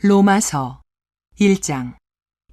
로마서 1장.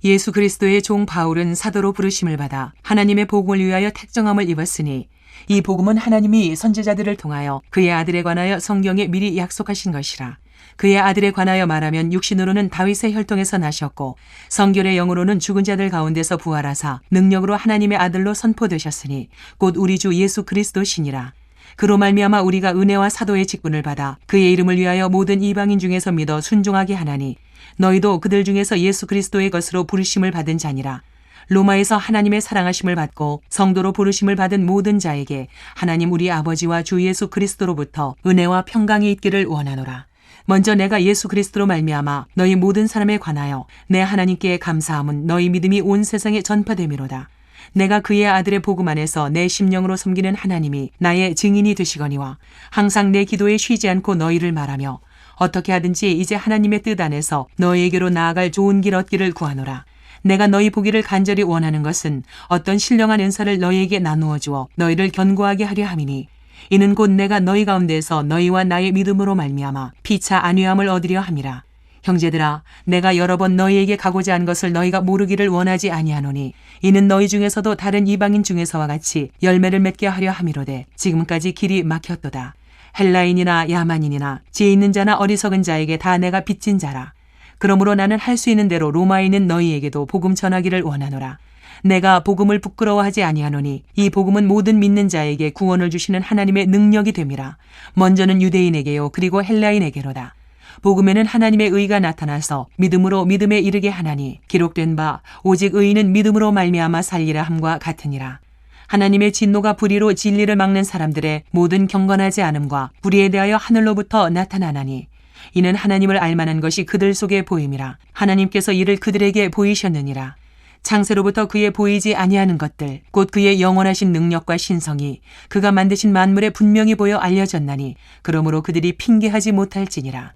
예수 그리스도의 종 바울은 사도로 부르심을 받아 하나님의 복음을 위하여 택정함을 입었으니 이 복음은 하나님이 선지자들을 통하여 그의 아들에 관하여 성경에 미리 약속하신 것이라. 그의 아들에 관하여 말하면 육신으로는 다윗의 혈통에서 나셨고 성결의 영으로는 죽은 자들 가운데서 부활하사 능력으로 하나님의 아들로 선포되셨으니 곧 우리 주 예수 그리스도시니라. 그로 말미암아 우리가 은혜와 사도의 직분을 받아 그의 이름을 위하여 모든 이방인 중에서 믿어 순종하게 하나니 너희도 그들 중에서 예수 그리스도의 것으로 부르심을 받은 자니라. 로마에서 하나님의 사랑하심을 받고 성도로 부르심을 받은 모든 자에게 하나님 우리 아버지와 주 예수 그리스도로부터 은혜와 평강이 있기를 원하노라. 먼저 내가 예수 그리스도로 말미암아 너희 모든 사람에 관하여 내 하나님께 감사함은 너희 믿음이 온 세상에 전파됨이로다. 내가 그의 아들의 복음 안에서 내 심령으로 섬기는 하나님이 나의 증인이 되시거니와 항상 내 기도에 쉬지 않고 너희를 말하며 어떻게 하든지 이제 하나님의 뜻 안에서 너희에게로 나아갈 좋은 길 얻기를 구하노라. 내가 너희 보기를 간절히 원하는 것은 어떤 신령한 은사를 너희에게 나누어 주어 너희를 견고하게 하려 함이니 이는 곧 내가 너희 가운데서 너희와 나의 믿음으로 말미암아 피차 안위함을 얻으려 함이라. 형제들아, 내가 여러 번 너희에게 가고자 한 것을 너희가 모르기를 원하지 아니하노니 이는 너희 중에서도 다른 이방인 중에서와 같이 열매를 맺게 하려 함이로되 지금까지 길이 막혔도다. 헬라인이나 야만인이나 지혜 있는 자나 어리석은 자에게 다 내가 빚진 자라. 그러므로 나는 할 수 있는 대로 로마에 있는 너희에게도 복음 전하기를 원하노라. 내가 복음을 부끄러워하지 아니하노니 이 복음은 모든 믿는 자에게 구원을 주시는 하나님의 능력이 됨이라. 먼저는 유대인에게요 그리고 헬라인에게로다. 복음에는 하나님의 의가 나타나서 믿음으로 믿음에 이르게 하나니 기록된 바 오직 의인은 믿음으로 말미암아 살리라 함과 같으니라. 하나님의 진노가 불의로 진리를 막는 사람들의 모든 경건하지 않음과 불의에 대하여 하늘로부터 나타나나니 이는 하나님을 알만한 것이 그들 속에 보임이라. 하나님께서 이를 그들에게 보이셨느니라. 창세로부터 그의 보이지 아니하는 것들 곧 그의 영원하신 능력과 신성이 그가 만드신 만물에 분명히 보여 알려졌나니 그러므로 그들이 핑계하지 못할지니라.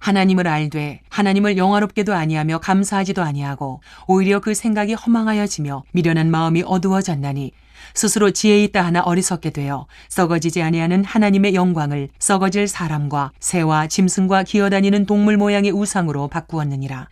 하나님을 알되 하나님을 영화롭게도 아니하며 감사하지도 아니하고 오히려 그 생각이 허망하여지며 미련한 마음이 어두워졌나니 스스로 지혜 있다 하나 어리석게 되어 썩어지지 아니하는 하나님의 영광을 썩어질 사람과 새와 짐승과 기어다니는 동물 모양의 우상으로 바꾸었느니라.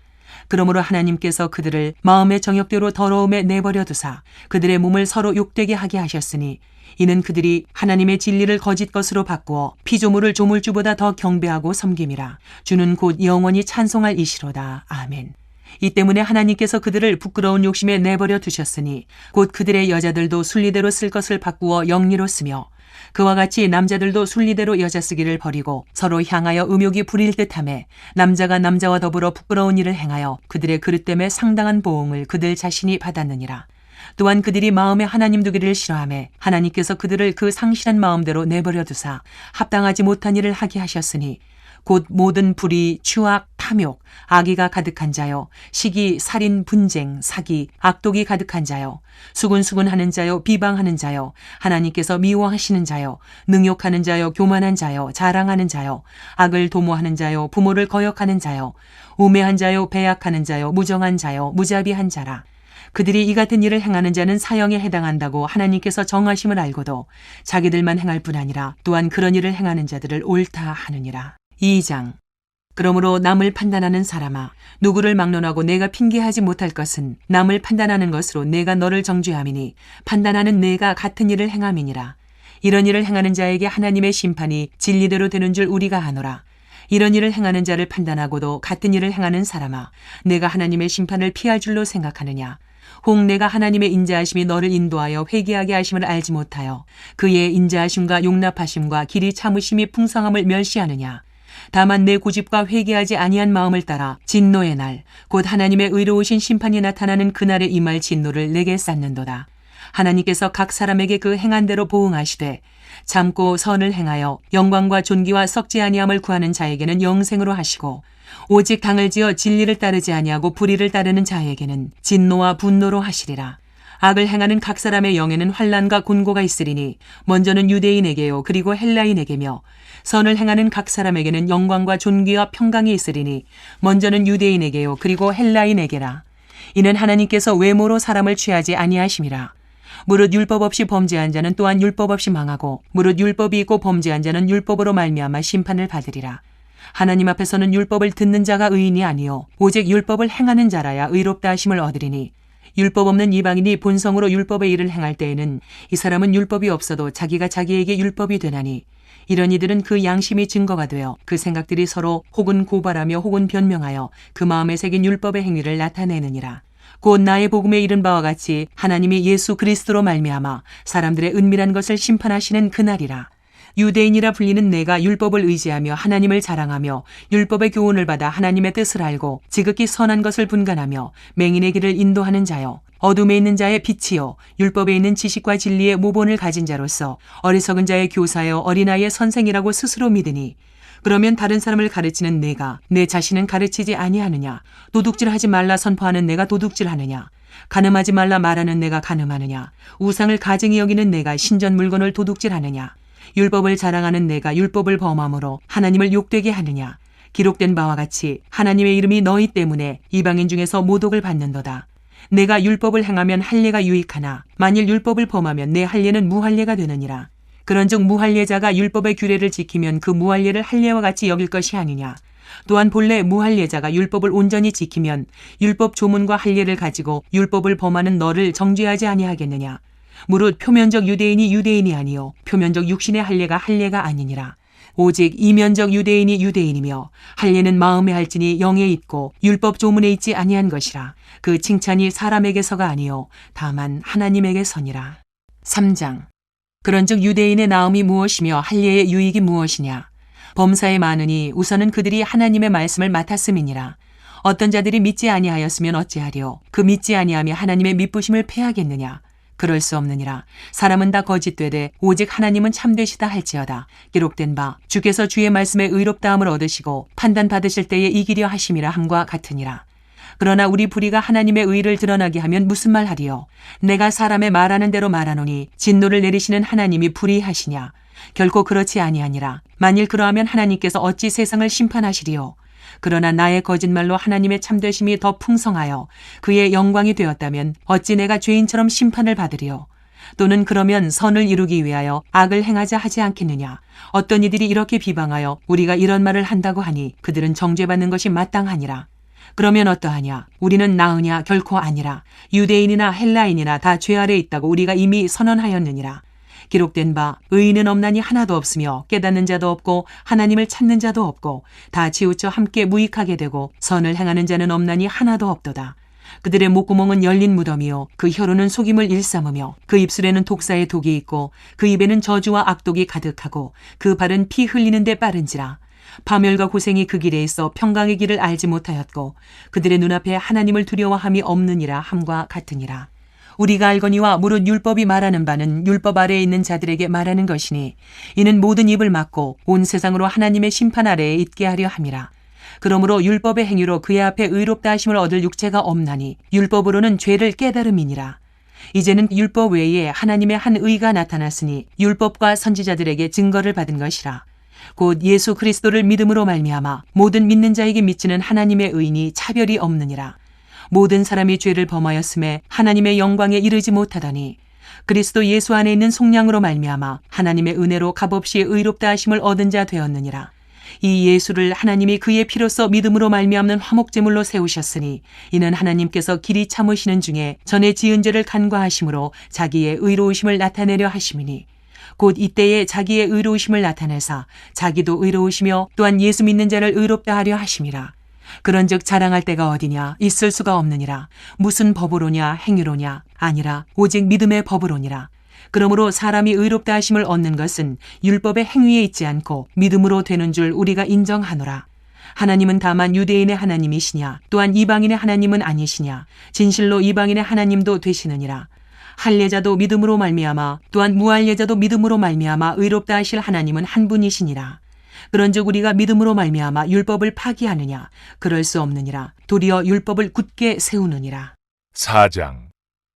그러므로 하나님께서 그들을 마음의 정욕대로 더러움에 내버려 두사 그들의 몸을 서로 욕되게 하게 하셨으니 이는 그들이 하나님의 진리를 거짓 것으로 바꾸어 피조물을 조물주보다 더 경배하고 섬김이라. 주는 곧 영원히 찬송할 이시로다. 아멘. 이 때문에 하나님께서 그들을 부끄러운 욕심에 내버려 두셨으니 곧 그들의 여자들도 순리대로 쓸 것을 바꾸어 영리로 쓰며 그와 같이 남자들도 순리대로 여자 쓰기를 버리고 서로 향하여 음욕이 부릴 듯하며 남자가 남자와 더불어 부끄러운 일을 행하여 그들의 그릇됨에 상당한 보응을 그들 자신이 받았느니라. 또한 그들이 마음에 하나님 두기를 싫어하며 하나님께서 그들을 그 상실한 마음대로 내버려 두사 합당하지 못한 일을 하게 하셨으니 곧 모든 불의, 추악, 탐욕, 악의가 가득한 자요, 시기, 살인, 분쟁, 사기, 악독이 가득한 자요, 수군수군하는 자요, 비방하는 자요, 하나님께서 미워하시는 자요, 능욕하는 자요, 교만한 자요, 자랑하는 자요, 악을 도모하는 자요, 부모를 거역하는 자요, 우매한 자요, 배약하는 자요, 무정한 자요, 무자비한 자라. 그들이 이 같은 일을 행하는 자는 사형에 해당한다고 하나님께서 정하심을 알고도 자기들만 행할 뿐 아니라 또한 그런 일을 행하는 자들을 옳다 하느니라. 2장. 그러므로 남을 판단하는 사람아, 누구를 막론하고 내가 핑계하지 못할 것은 남을 판단하는 것으로 내가 너를 정죄함이니 판단하는 내가 같은 일을 행함이니라. 이런 일을 행하는 자에게 하나님의 심판이 진리대로 되는 줄 우리가 아노라. 이런 일을 행하는 자를 판단하고도 같은 일을 행하는 사람아, 내가 하나님의 심판을 피할 줄로 생각하느냐. 혹 내가 하나님의 인자하심이 너를 인도하여 회개하게 하심을 알지 못하여 그의 인자하심과 용납하심과 길이 참으심이 풍성함을 멸시하느냐. 다만 내 고집과 회개하지 아니한 마음을 따라 진노의 날, 곧 하나님의 의로우신 심판이 나타나는 그날에 임할 진노를 내게 쌓는도다. 하나님께서 각 사람에게 그 행한 대로 보응하시되 참고 선을 행하여 영광과 존귀와 썩지 아니함을 구하는 자에게는 영생으로 하시고 오직 당을 지어 진리를 따르지 아니하고 불의를 따르는 자에게는 진노와 분노로 하시리라. 악을 행하는 각 사람의 영에는 환난과 곤고가 있으리니 먼저는 유대인에게요 그리고 헬라인에게며 선을 행하는 각 사람에게는 영광과 존귀와 평강이 있으리니 먼저는 유대인에게요 그리고 헬라인에게라. 이는 하나님께서 외모로 사람을 취하지 아니하심이라. 무릇 율법 없이 범죄한 자는 또한 율법 없이 망하고 무릇 율법이 있고 범죄한 자는 율법으로 말미암아 심판을 받으리라. 하나님 앞에서는 율법을 듣는 자가 의인이 아니요 오직 율법을 행하는 자라야 의롭다 하심을 얻으리니 율법 없는 이방인이 본성으로 율법의 일을 행할 때에는 이 사람은 율법이 없어도 자기가 자기에게 율법이 되나니 이런 이들은 그 양심이 증거가 되어 그 생각들이 서로 혹은 고발하며 혹은 변명하여 그 마음에 새긴 율법의 행위를 나타내느니라. 곧 나의 복음에 이른 바와 같이 하나님이 예수 그리스도로 말미암아 사람들의 은밀한 것을 심판하시는 그날이라. 유대인이라 불리는 내가 율법을 의지하며 하나님을 자랑하며 율법의 교훈을 받아 하나님의 뜻을 알고 지극히 선한 것을 분간하며 맹인의 길을 인도하는 자요 어둠에 있는 자의 빛이요 율법에 있는 지식과 진리의 모본을 가진 자로서 어리석은 자의 교사요 어린아이의 선생이라고 스스로 믿으니 그러면 다른 사람을 가르치는 내가 내 자신은 가르치지 아니하느냐? 도둑질하지 말라 선포하는 내가 도둑질하느냐? 간음하지 말라 말하는 내가 간음하느냐? 우상을 가증히 여기는 내가 신전 물건을 도둑질하느냐? 율법을 자랑하는 내가 율법을 범함으로 하나님을 욕되게 하느냐? 기록된 바와 같이 하나님의 이름이 너희 때문에 이방인 중에서 모독을 받는도다. 내가 율법을 행하면 할례가 유익하나 만일 율법을 범하면 내 할례는 무할례가 되느니라. 그런즉 무할례자가 율법의 규례를 지키면 그 무할례를 할례와 같이 여길 것이 아니냐. 또한 본래 무할례자가 율법을 온전히 지키면 율법 조문과 할례를 가지고 율법을 범하는 너를 정죄하지 아니하겠느냐. 무릇 표면적 유대인이 유대인이 아니요 표면적 육신의 할례가 할례가 아니니라. 오직 이면적 유대인이 유대인이며 할례는 마음에 할지니 영에 있고 율법 조문에 있지 아니한 것이라. 그 칭찬이 사람에게서가 아니요 다만 하나님에게서니라. 3장. 그런즉 유대인의 나음이 무엇이며 할례의 유익이 무엇이냐. 범사에 많으니 우선은 그들이 하나님의 말씀을 맡았음이니라. 어떤 자들이 믿지 아니하였으면 어찌하리요. 그 믿지 아니하며 하나님의 미쁘심을 패하겠느냐. 그럴 수 없느니라. 사람은 다 거짓되되 오직 하나님은 참되시다 할지어다. 기록된 바 주께서 주의 말씀에 의롭다함을 얻으시고 판단받으실 때에 이기려 하심이라 함과 같으니라. 그러나 우리 불의가 하나님의 의를 드러나게 하면 무슨 말 하리요. 내가 사람의 말하는 대로 말하노니 진노를 내리시는 하나님이 불의하시냐. 결코 그렇지 아니하니라. 만일 그러하면 하나님께서 어찌 세상을 심판하시리요. 그러나 나의 거짓말로 하나님의 참되심이 더 풍성하여 그의 영광이 되었다면 어찌 내가 죄인처럼 심판을 받으리요. 또는 그러면 선을 이루기 위하여 악을 행하자 하지 않겠느냐. 어떤 이들이 이렇게 비방하여 우리가 이런 말을 한다고 하니 그들은 정죄받는 것이 마땅하니라. 그러면 어떠하냐? 우리는 나으냐? 결코 아니라. 유대인이나 헬라인이나 다 죄 아래 있다고 우리가 이미 선언하였느니라. 기록된 바 의인은 없나니 하나도 없으며 깨닫는 자도 없고 하나님을 찾는 자도 없고 다 치우쳐 함께 무익하게 되고 선을 행하는 자는 없나니 하나도 없도다. 그들의 목구멍은 열린 무덤이요 그 혀로는 속임을 일삼으며 그 입술에는 독사의 독이 있고 그 입에는 저주와 악독이 가득하고 그 발은 피 흘리는 데 빠른지라. 파멸과 고생이 그 길에 있어 평강의 길을 알지 못하였고 그들의 눈앞에 하나님을 두려워함이 없느니라 함과 같으니라. 우리가 알거니와 무릇 율법이 말하는 바는 율법 아래에 있는 자들에게 말하는 것이니 이는 모든 입을 막고 온 세상으로 하나님의 심판 아래에 있게 하려 함이라. 그러므로 율법의 행위로 그의 앞에 의롭다 하심을 얻을 육체가 없나니 율법으로는 죄를 깨달음이니라. 이제는 율법 외에 하나님의 한 의가 나타났으니 율법과 선지자들에게 증거를 받은 것이라. 곧 예수 그리스도를 믿음으로 말미암아 모든 믿는 자에게 미치는 하나님의 의인이 차별이 없느니라. 모든 사람이 죄를 범하였음에 하나님의 영광에 이르지 못하더니 그리스도 예수 안에 있는 속량으로 말미암아 하나님의 은혜로 값없이 의롭다 하심을 얻은 자 되었느니라. 이 예수를 하나님이 그의 피로써 믿음으로 말미암는 화목제물로 세우셨으니 이는 하나님께서 길이 참으시는 중에 전에 지은 죄를 간과하심으로 자기의 의로우심을 나타내려 하심이니 곧 이때에 자기의 의로우심을 나타내사 자기도 의로우시며 또한 예수 믿는 자를 의롭다 하려 하심이라. 그런즉 자랑할 때가 어디냐? 있을 수가 없느니라. 무슨 법으로냐? 행위로냐? 아니라 오직 믿음의 법으로니라. 그러므로 사람이 의롭다 하심을 얻는 것은 율법의 행위에 있지 않고 믿음으로 되는 줄 우리가 인정하노라. 하나님은 다만 유대인의 하나님이시냐? 또한 이방인의 하나님은 아니시냐? 진실로 이방인의 하나님도 되시느니라. 할례자도 믿음으로 말미암아 또한 무할례자도 믿음으로 말미암아 의롭다 하실 하나님은 한 분이시니라. 그런즉 우리가 믿음으로 말미암아 율법을 파기하느냐? 그럴 수 없느니라. 도리어 율법을 굳게 세우느니라. 4장.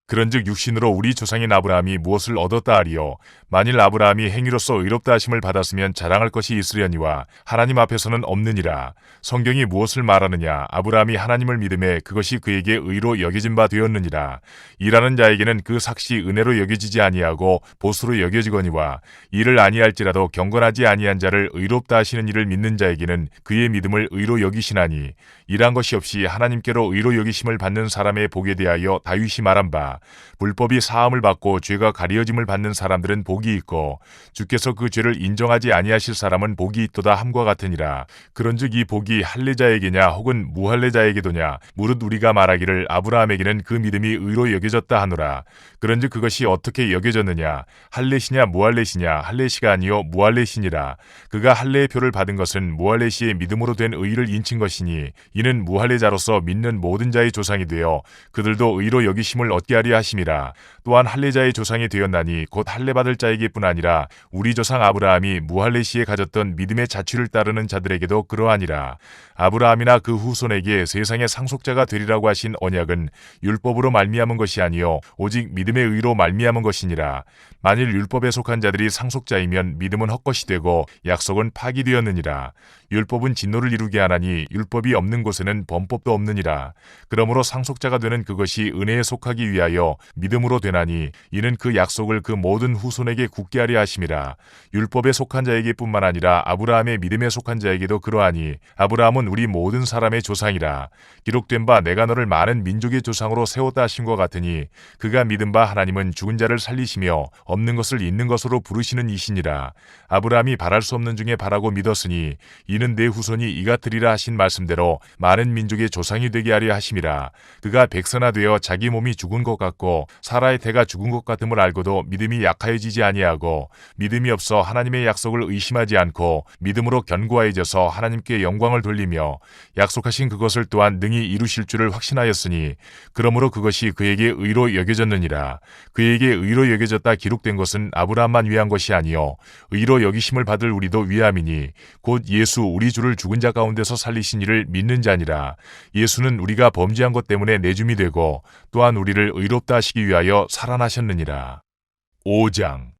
그런즉 육신으로 우리 조상인 아브라함이 무엇을 얻었다 하리요. 만일 아브라함이 행위로서 의롭다 하심을 받았으면 자랑할 것이 있으려니와 하나님 앞에서는 없느니라. 성경이 무엇을 말하느냐. 아브라함이 하나님을 믿음에 그것이 그에게 의로 여겨진 바 되었느니라. 일하는 자에게는 그 삭시 은혜로 여겨지지 아니하고 보수로 여겨지거니와 이를 아니할지라도 경건하지 아니한 자를 의롭다 하시는 이를 믿는 자에게는 그의 믿음을 의로 여기시나니 일한 것이 없이 하나님께로 의로 여기심을 받는 사람의 복에 대하여 다윗이 말한 바 불법이 사함을 받고 죄가 가려짐을 받는 사람들은 복이 있고 주께서 그 죄를 인정하지 아니하실 사람은 복이 있도다 함과 같으니라. 그런즉 이 복이 할례자에게냐 혹은 무할례자에게도냐 무릇 우리가 말하기를 아브라함에게는 그 믿음이 의로 여겨졌다 하노라. 그런즉 그것이 어떻게 여겨졌느냐. 할례시냐 무할례시냐. 할례시가 아니요 무할례시니라. 그가 할례의 표를 받은 것은 무할례시의 믿음으로 된 의를 인친 것이니 이는 무할례자로서 믿는 모든 자의 조상이 되어 그들도 의로 여기심을 얻게 하려 하심이라. 또한 할례자의 조상이 되었나니 곧 할례받을 자에게뿐 아니라 우리 조상 아브라함이 무할례시에 가졌던 믿음의 자취를 따르는 자들에게도 그러하니라. 아브라함이나 그 후손에게 세상의 상속자가 되리라고 하신 언약은 율법으로 말미암은 것이 아니요 오직 믿음의 의로 말미암은 것이니라. 만일 율법에 속한 자들이 상속자이면 믿음은 헛것이 되고 약속은 파기되었느니라. 율법은 진노를 이루게 하나니 율법이 없는 곳에는 범법도 없느니라. 그러므로 상속자가 되는 그것이 은혜에 속하기 위하여 믿음으로 되나니 이는 그 약속을 그 모든 후손에게 굳게 하려 하심이라. 율법에 속한 자에게뿐만 아니라 아브라함의 믿음에 속한 자에게도 그러하니 아브라함은 우리 모든 사람의 조상이라. 기록된 바 내가 너를 많은 민족의 조상으로 세웠다 하심과 같으니 그가 믿은 바 하나님은 죽은 자를 살리시며 없는 것을 있는 것으로 부르시는 이시니라. 아브라함이 바랄 수 없는 중에 바라고 믿었으니 이는 내 후손이 이같으리라 하신 말씀대로 많은 민족의 조상이 되게 하려 하심이라. 그가 백선화되어 자기 몸이 죽은 것 같고 사라의 태가 죽은 것 같음을 알고도 믿음이 약하여지지 아니하고 믿음이 없어 하나님의 약속을 의심하지 않고 믿음으로 견고하여져서 하나님께 영광을 돌리며 약속하신 그것을 또한 능히 이루실 줄을 확신하였으니 그러므로 그것이 그에게 의로 여겨졌느니라. 그에게 의로 여겨졌다 기록된 것은 아브라함만 위한 것이 아니요 의로 여기심을 받을 우리도 위함이니 곧 예수 우리 주를 죽은 자 가운데서 살리신 이를 믿는 자니라. 예수는 우리가 범죄한 것 때문에 내줌이 되고 또한 우리를 의롭다 하시기 위하여 살아나셨느니라. 5장.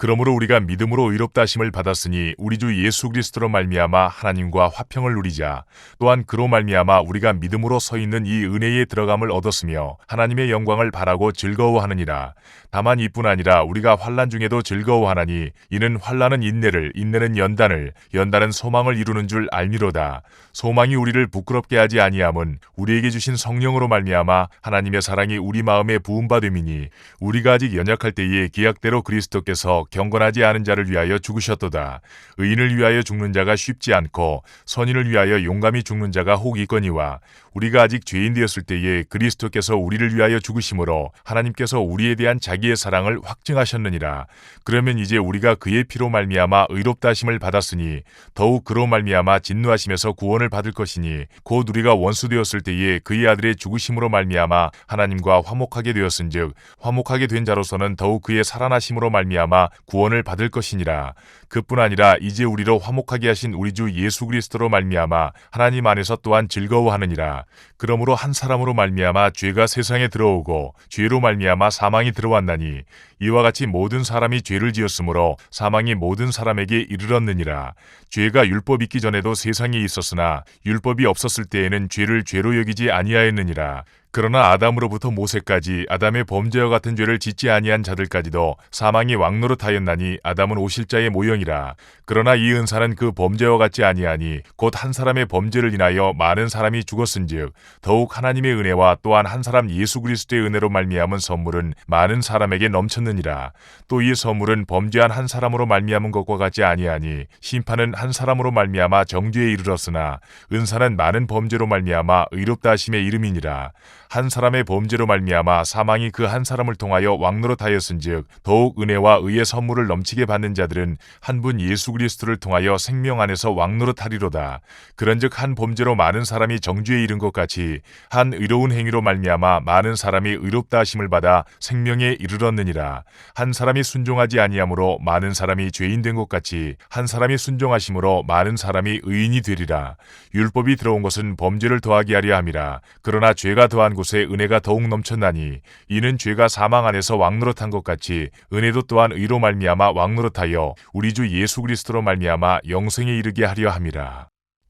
그러므로 우리가 믿음으로 의롭다 하심을 받았으니 우리 주 예수 그리스도로 말미암아 하나님과 화평을 누리자. 또한 그로 말미암아 우리가 믿음으로 서 있는 이 은혜에 들어감을 얻었으며 하나님의 영광을 바라고 즐거워하느니라. 다만 이뿐 아니라 우리가 환난 중에도 즐거워하나니 이는 환난은 인내를, 인내는 연단을, 연단은 소망을 이루는 줄 알미로다. 소망이 우리를 부끄럽게 하지 아니함은 우리에게 주신 성령으로 말미암아 하나님의 사랑이 우리 마음에 부음받음이니 우리가 아직 연약할 때에 기약대로 그리스도께서 경건하지 않은 자를 위하여 죽으셨도다. 의인을 위하여 죽는 자가 쉽지 않고 선인을 위하여 용감히 죽는 자가 혹 있거니와 우리가 아직 죄인 되었을 때에 그리스도께서 우리를 위하여 죽으심으로 하나님께서 우리에 대한 자기의 사랑을 확증하셨느니라. 그러면 이제 우리가 그의 피로 말미암아 의롭다 하심을 받았으니 더욱 그로 말미암아 진노하심에서 구원을 받을 것이니 곧 우리가 원수 되었을 때에 그의 아들의 죽으심으로 말미암아 하나님과 화목하게 되었은즉 화목하게 된 자로서는 더욱 그의 살아나심으로 말미암아 구원을 받을 것이니라. 그뿐 아니라 이제 우리로 화목하게 하신 우리 주 예수 그리스도로 말미암아 하나님 안에서 또한 즐거워하느니라. 그러므로 한 사람으로 말미암아 죄가 세상에 들어오고 죄로 말미암아 사망이 들어왔나니 이와 같이 모든 사람이 죄를 지었으므로 사망이 모든 사람에게 이르렀느니라. 죄가 율법 있기 전에도 세상에 있었으나 율법이 없었을 때에는 죄를 죄로 여기지 아니하였느니라. 그러나 아담으로부터 모세까지 아담의 범죄와 같은 죄를 짓지 아니한 자들까지도 사망이 왕노릇하였나니 아담은 오실자의 모형이라. 그러나 이 은사는 그 범죄와 같지 아니하니 곧 한 사람의 범죄를 인하여 많은 사람이 죽었은즉 더욱 하나님의 은혜와 또한 한 사람 예수 그리스도의 은혜로 말미암은 선물은 많은 사람에게 넘쳤느니라. 또 이 선물은 범죄한 한 사람으로 말미암은 것과 같지 아니하니 심판은 한 사람으로 말미암아 정죄에 이르렀으나 은사는 많은 범죄로 말미암아 의롭다 하심의 이름이니라. 한 사람의 범죄로 말미암아 사망이 그 한 사람을 통하여 왕노릇하였은즉 더욱 은혜와 의의 선물을 넘치게 받는 자들은 한 분 예수 그리스도를 통하여 생명 안에서 왕노릇하리로다. 그런즉 한 범죄로 많은 사람이 정죄에 이른 것 같이 같이 한 의로운 행위로 말미암아 많은 사람이 의롭다 하심을 받아 생명에 이르렀느니라. 한 사람이 순종하지 아니함으로 많은 사람이 죄인 된 것 같이 한 사람이 순종하심으로 많은 사람이 의인이 되리라. 율법이 들어온 것은 범죄를 더하게 하려 함이라. 그러나 죄가 더한 곳에 은혜가 더욱 넘쳤나니 이는 죄가 사망 안에서 왕노릇한 것 같이 은혜도 또한 의로 말미암아 왕노릇하여 우리 주 예수 그리스도로 말미암아 영생에 이르게 하려 함이라.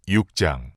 6장.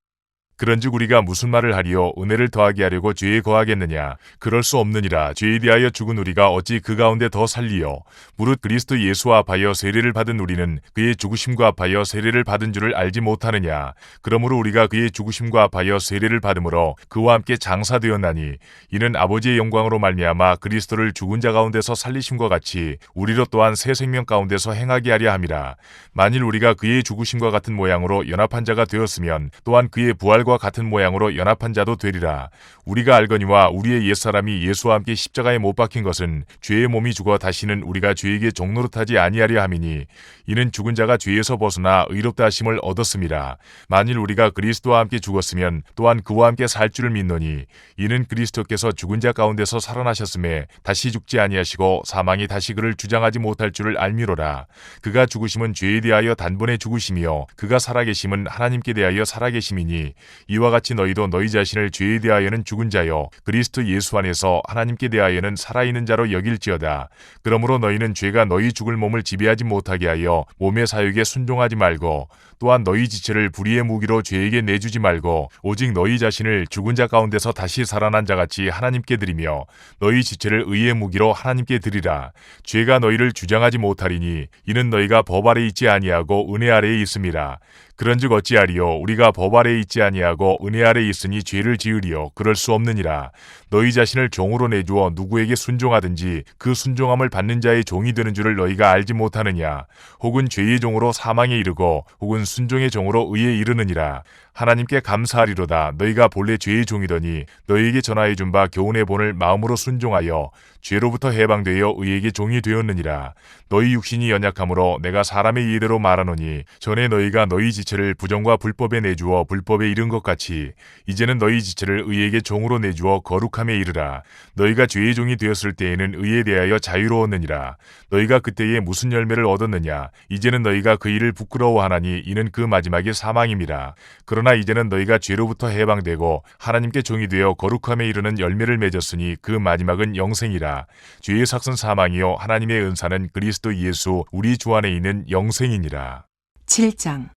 그런즉 우리가 무슨 말을 하리요? 은혜를 더하게 하려고 죄에 거하겠느냐? 그럴 수 없느니라. 죄에 대하여 죽은 우리가 어찌 그 가운데 더 살리요? 무릇 그리스도 예수와 합하여 세례를 받은 우리는 그의 죽으심과 합하여 세례를 받은 줄을 알지 못하느냐? 그러므로 우리가 그의 죽으심과 합하여 세례를 받음으로 그와 함께 장사되었나니 이는 아버지의 영광으로 말미암아 그리스도를 죽은 자 가운데서 살리심과 같이 우리로 또한 새 생명 가운데서 행하게 하려 함이라. 만일 우리가 그의 죽으심과 같은 모양으로 연합한 자가 되었으면 또한 그의 부활과 같은 모양으로 연합한 자도 되리라. 우리가 알거니와 우리의 옛사람이 예수와 함께 십자가에 못 박힌 것은 죄의 몸이 죽어 다시는 우리가 죄에게 종노릇하지 아니하려 함이니 이는 죽은 자가 죄에서 벗어나 의롭다 하심을 얻었음이라. 만일 우리가 그리스도와 함께 죽었으면 또한 그와 함께 살 줄을 믿노니 이는 그리스도께서 죽은 자 가운데서 살아나셨음에 다시 죽지 아니하시고 사망이 다시 그를 주장하지 못할 줄을 알미로라. 그가 죽으심은 죄에 대하여 단번에 죽으심이요 그가 살아계심은 하나님께 대하여 살아계심이니 이와 같이 너희도 너희 자신을 죄에 대하여는 죽은 자요 그리스도 예수 안에서 하나님께 대하여는 살아있는 자로 여길지어다. 그러므로 너희는 죄가 너희 죽을 몸을 지배하지 못하게 하여 몸의 사욕에 순종하지 말고 또한 너희 지체를 불의의 무기로 죄에게 내주지 말고 오직 너희 자신을 죽은 자 가운데서 다시 살아난 자같이 하나님께 드리며 너희 지체를 의의 무기로 하나님께 드리라. 죄가 너희를 주장하지 못하리니 이는 너희가 법 아래 있지 아니하고 은혜 아래에 있음이라. 그런즉 어찌하리요? 우리가 법 아래에 있지 아니하고 은혜 아래에 있으니 죄를 지으리요? 그럴 수 없느니라. 너희 자신을 종으로 내주어 누구에게 순종하든지 그 순종함을 받는 자의 종이 되는 줄을 너희가 알지 못하느냐? 혹은 죄의 종으로 사망에 이르고 혹은 순종의 종으로 의에 이르느니라. 하나님께 감사하리로다. 너희가 본래 죄의 종이더니 너희에게 전하여 준 바 교훈의 본을 마음으로 순종하여 죄로부터 해방되어 의에게 종이 되었느니라. 너희 육신이 연약함으로 내가 사람의 이해대로 말하노니 전에 너희가 너희 지체를 부정과 불법에 내주어 불법에 이른 것 같이 이제는 너희 지체를 의에게 종으로 내주어 거룩함에 이르라. 너희가 죄의 종이 되었을 때에는 의에 대하여 자유로웠느니라. 너희가 그때에 무슨 열매를 얻었느냐? 이제는 너희가 그 일을 부끄러워하나니 이는 그 마지막이 사망임이라. 그러나 이제는 너희가 죄로부터 해방되고 하나님께 종이 되어 거룩함에 이르는 열매를 맺었으니 그 마지막은 영생이라. 죄의 삭은 사망이요 하나님의 은사는 그리스도 예수 우리 주 안에 있는 영생이니라. 7장.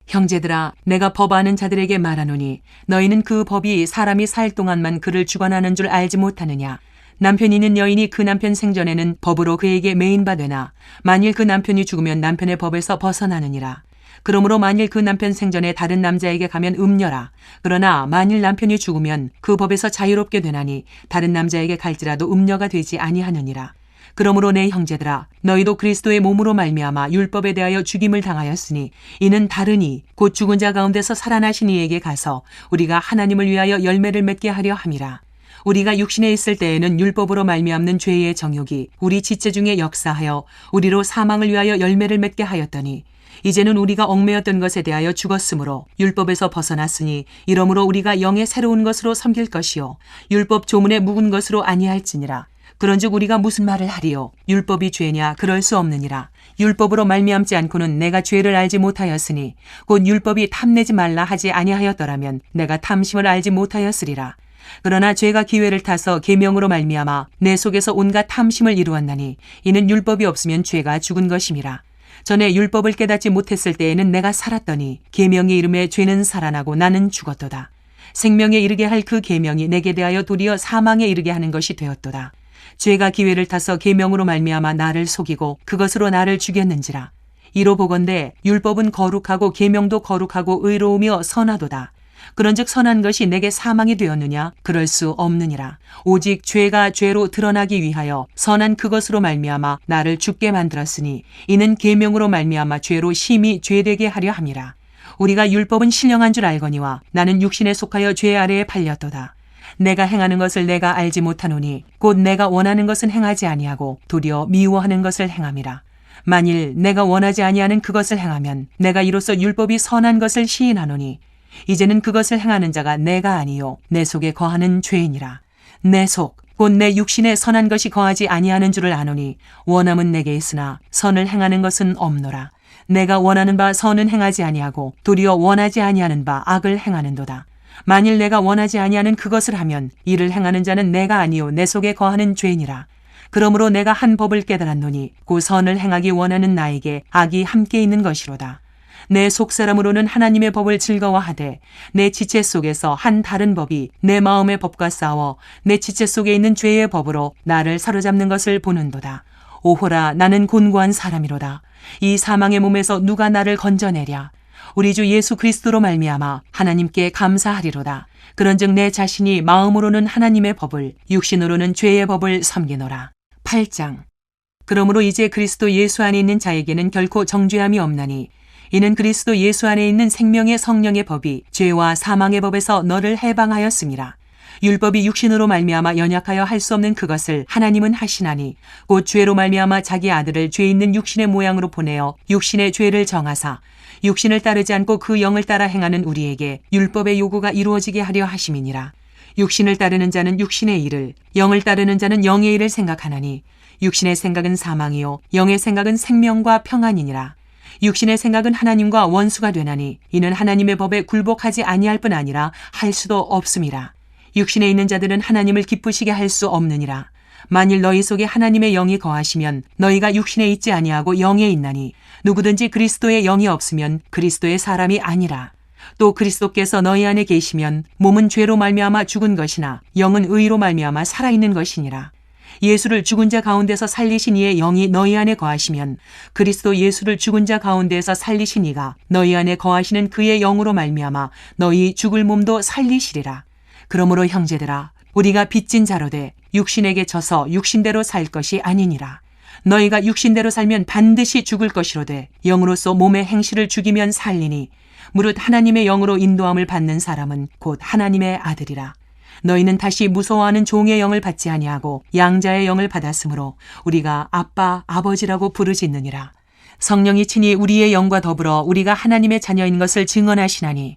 형제들아, 내가 법 아는 자들에게 말하노니 너희는 그 법이 사람이 살 동안만 그를 주관하는 줄 알지 못하느냐? 남편이 있는 여인이 그 남편 생전에는 법으로 그에게 매인받으나 만일 그 남편이 죽으면 남편의 법에서 벗어나느니라. 그러므로 만일 그 남편 생전에 다른 남자에게 가면 음녀라. 그러나 만일 남편이 죽으면 그 법에서 자유롭게 되나니 다른 남자에게 갈지라도 음녀가 되지 아니하느니라. 그러므로 내 형제들아, 너희도 그리스도의 몸으로 말미암아 율법에 대하여 죽임을 당하였으니 이는 다르니 곧 죽은 자 가운데서 살아나신 이에게 가서 우리가 하나님을 위하여 열매를 맺게 하려 함이라. 우리가 육신에 있을 때에는 율법으로 말미암는 죄의 정욕이 우리 지체 중에 역사하여 우리로 사망을 위하여 열매를 맺게 하였더니 이제는 우리가 얽매였던 것에 대하여 죽었으므로 율법에서 벗어났으니 이러므로 우리가 영의 새로운 것으로 섬길 것이요 율법 조문에 묵은 것으로 아니할지니라. 그런즉 우리가 무슨 말을 하리요? 율법이 죄냐? 그럴 수 없느니라. 율법으로 말미암지 않고는 내가 죄를 알지 못하였으니 곧 율법이 탐내지 말라 하지 아니하였더라면 내가 탐심을 알지 못하였으리라. 그러나 죄가 기회를 타서 계명으로 말미암아 내 속에서 온갖 탐심을 이루었나니 이는 율법이 없으면 죄가 죽은 것임이라. 전에 율법을 깨닫지 못했을 때에는 내가 살았더니 계명의 이름에 죄는 살아나고 나는 죽었도다. 생명에 이르게 할 그 계명이 내게 대하여 도리어 사망에 이르게 하는 것이 되었도다. 죄가 기회를 타서 계명으로 말미암아 나를 속이고 그것으로 나를 죽였는지라. 이로 보건대 율법은 거룩하고 계명도 거룩하고 의로우며 선하도다. 그런즉 선한 것이 내게 사망이 되었느냐? 그럴 수 없느니라. 오직 죄가 죄로 드러나기 위하여 선한 그것으로 말미암아 나를 죽게 만들었으니 이는 계명으로 말미암아 죄로 심히 죄되게 하려 함이라. 우리가 율법은 신령한 줄 알거니와 나는 육신에 속하여 죄 아래에 팔렸도다. 내가 행하는 것을 내가 알지 못하노니 곧 내가 원하는 것은 행하지 아니하고 도리어 미워하는 것을 행함이라. 만일 내가 원하지 아니하는 그것을 행하면 내가 이로써 율법이 선한 것을 시인하노니 이제는 그것을 행하는 자가 내가 아니요 내 속에 거하는 죄이니라. 내 속 곧 내 육신에 선한 것이 거하지 아니하는 줄을 아노니 원함은 내게 있으나 선을 행하는 것은 없노라. 내가 원하는 바 선은 행하지 아니하고 도리어 원하지 아니하는 바 악을 행하는도다. 만일 내가 원하지 아니하는 그것을 하면 이를 행하는 자는 내가 아니요 내 속에 거하는 죄이니라. 그러므로 내가 한 법을 깨달았노니 그 선을 행하기 원하는 나에게 악이 함께 있는 것이로다. 내 속사람으로는 하나님의 법을 즐거워하되 내 지체 속에서 한 다른 법이 내 마음의 법과 싸워 내 지체 속에 있는 죄의 법으로 나를 사로잡는 것을 보는도다. 오호라, 나는 곤고한 사람이로다. 이 사망의 몸에서 누가 나를 건져내랴. 우리 주 예수 그리스도로 말미암아 하나님께 감사하리로다. 그런즉 내 자신이 마음으로는 하나님의 법을 육신으로는 죄의 법을 섬기노라. 8장. 그러므로 이제 그리스도 예수 안에 있는 자에게는 결코 정죄함이 없나니 이는 그리스도 예수 안에 있는 생명의 성령의 법이 죄와 사망의 법에서 너를 해방하였음이라. 율법이 육신으로 말미암아 연약하여 할 수 없는 그것을 하나님은 하시나니 곧 죄로 말미암아 자기 아들을 죄 있는 육신의 모양으로 보내어 육신의 죄를 정하사 육신을 따르지 않고 그 영을 따라 행하는 우리에게 율법의 요구가 이루어지게 하려 하심이니라. 육신을 따르는 자는 육신의 일을, 영을 따르는 자는 영의 일을 생각하나니 육신의 생각은 사망이요 영의 생각은 생명과 평안이니라. 육신의 생각은 하나님과 원수가 되나니 이는 하나님의 법에 굴복하지 아니할 뿐 아니라 할 수도 없음이라. 육신에 있는 자들은 하나님을 기쁘시게 할 수 없느니라. 만일 너희 속에 하나님의 영이 거하시면 너희가 육신에 있지 아니하고 영에 있나니 누구든지 그리스도의 영이 없으면 그리스도의 사람이 아니라. 또 그리스도께서 너희 안에 계시면 몸은 죄로 말미암아 죽은 것이나 영은 의로 말미암아 살아있는 것이니라. 예수를 죽은 자 가운데서 살리신 이의 영이 너희 안에 거하시면 그리스도 예수를 죽은 자 가운데서 살리신 이가 너희 안에 거하시는 그의 영으로 말미암아 너희 죽을 몸도 살리시리라. 그러므로 형제들아, 우리가 빚진 자로되 육신에게 져서 육신대로 살 것이 아니니라. 너희가 육신대로 살면 반드시 죽을 것이로되 영으로서 몸의 행실을 죽이면 살리니 무릇 하나님의 영으로 인도함을 받는 사람은 곧 하나님의 아들이라. 너희는 다시 무서워하는 종의 영을 받지 아니하고 양자의 영을 받았으므로 우리가 아빠, 아버지라고 부르짖느니라. 성령이 친히 우리의 영과 더불어 우리가 하나님의 자녀인 것을 증언하시나니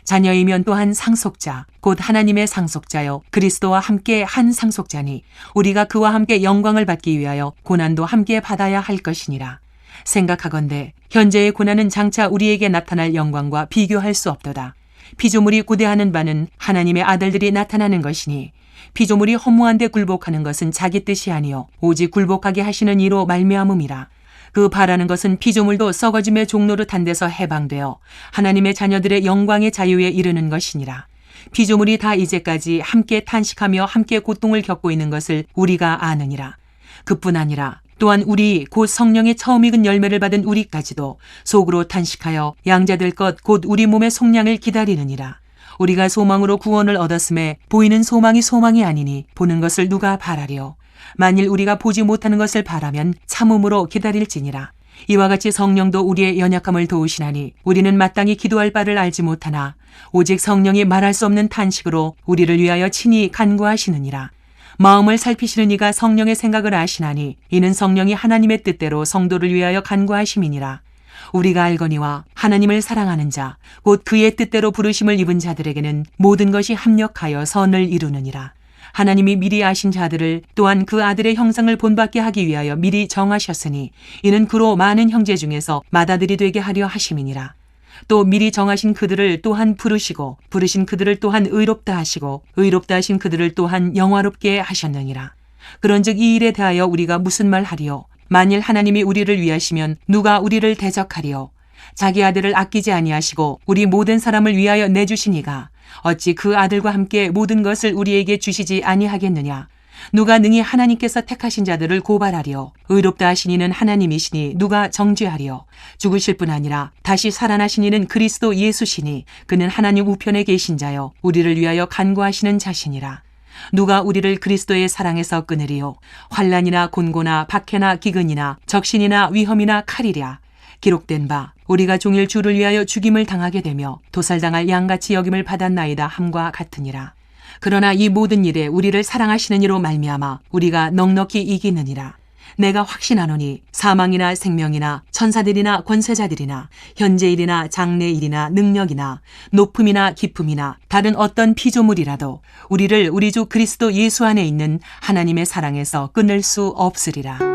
자녀이면 또한 상속자, 곧 하나님의 상속자요 그리스도와 함께 한 상속자니 우리가 그와 함께 영광을 받기 위하여 고난도 함께 받아야 할 것이니라. 생각하건대 현재의 고난은 장차 우리에게 나타날 영광과 비교할 수 없도다. 피조물이 고대하는 바는 하나님의 아들들이 나타나는 것이니 피조물이 허무한 데 굴복하는 것은 자기 뜻이 아니요 오직 굴복하게 하시는 이로 말미암음이라. 그 바라는 것은 피조물도 썩어짐의 종로로 탄 데서 해방되어 하나님의 자녀들의 영광의 자유에 이르는 것이니라. 피조물이 다 이제까지 함께 탄식하며 함께 고통을 겪고 있는 것을 우리가 아느니라. 그뿐 아니라 또한 우리 곧 성령의 처음 익은 열매를 받은 우리까지도 속으로 탄식하여 양자될 것 곧 우리 몸의 속량을 기다리느니라. 우리가 소망으로 구원을 얻었음에 보이는 소망이 소망이 아니니 보는 것을 누가 바라리요. 만일 우리가 보지 못하는 것을 바라면 참음으로 기다릴지니라. 이와 같이 성령도 우리의 연약함을 도우시나니 우리는 마땅히 기도할 바를 알지 못하나 오직 성령이 말할 수 없는 탄식으로 우리를 위하여 친히 간구하시느니라. 마음을 살피시는 이가 성령의 생각을 아시나니 이는 성령이 하나님의 뜻대로 성도를 위하여 간구하심이니라. 우리가 알거니와 하나님을 사랑하는 자, 곧 그의 뜻대로 부르심을 입은 자들에게는 모든 것이 합력하여 선을 이루느니라. 하나님이 미리 아신 자들을 또한 그 아들의 형상을 본받게 하기 위하여 미리 정하셨으니 이는 그로 많은 형제 중에서 맏아들이 되게 하려 하심이니라. 또 미리 정하신 그들을 또한 부르시고 부르신 그들을 또한 의롭다 하시고 의롭다 하신 그들을 또한 영화롭게 하셨느니라. 그런즉 이 일에 대하여 우리가 무슨 말 하리요? 만일 하나님이 우리를 위하시면 누가 우리를 대적하리요? 자기 아들을 아끼지 아니하시고 우리 모든 사람을 위하여 내주신 이가 어찌 그 아들과 함께 모든 것을 우리에게 주시지 아니하겠느냐? 누가 능히 하나님께서 택하신 자들을 고발하리요? 의롭다 하신 이는 하나님이시니 누가 정죄하리요? 죽으실 뿐 아니라 다시 살아나신 이는 그리스도 예수시니 그는 하나님 우편에 계신 자요 우리를 위하여 간구하시는 자시니라. 누가 우리를 그리스도의 사랑에서 끊으리요? 환난이나 곤고나 박해나 기근이나 적신이나 위험이나 칼이랴. 기록된 바 우리가 종일 주를 위하여 죽임을 당하게 되며 도살당할 양같이 여김을 받았나이다 함과 같으니라. 그러나 이 모든 일에 우리를 사랑하시는 이로 말미암아 우리가 넉넉히 이기느니라. 내가 확신하노니 사망이나 생명이나 천사들이나 권세자들이나 현재일이나 장래일이나 능력이나 높음이나 깊음이나 다른 어떤 피조물이라도 우리를 우리 주 그리스도 예수 안에 있는 하나님의 사랑에서 끊을 수 없으리라.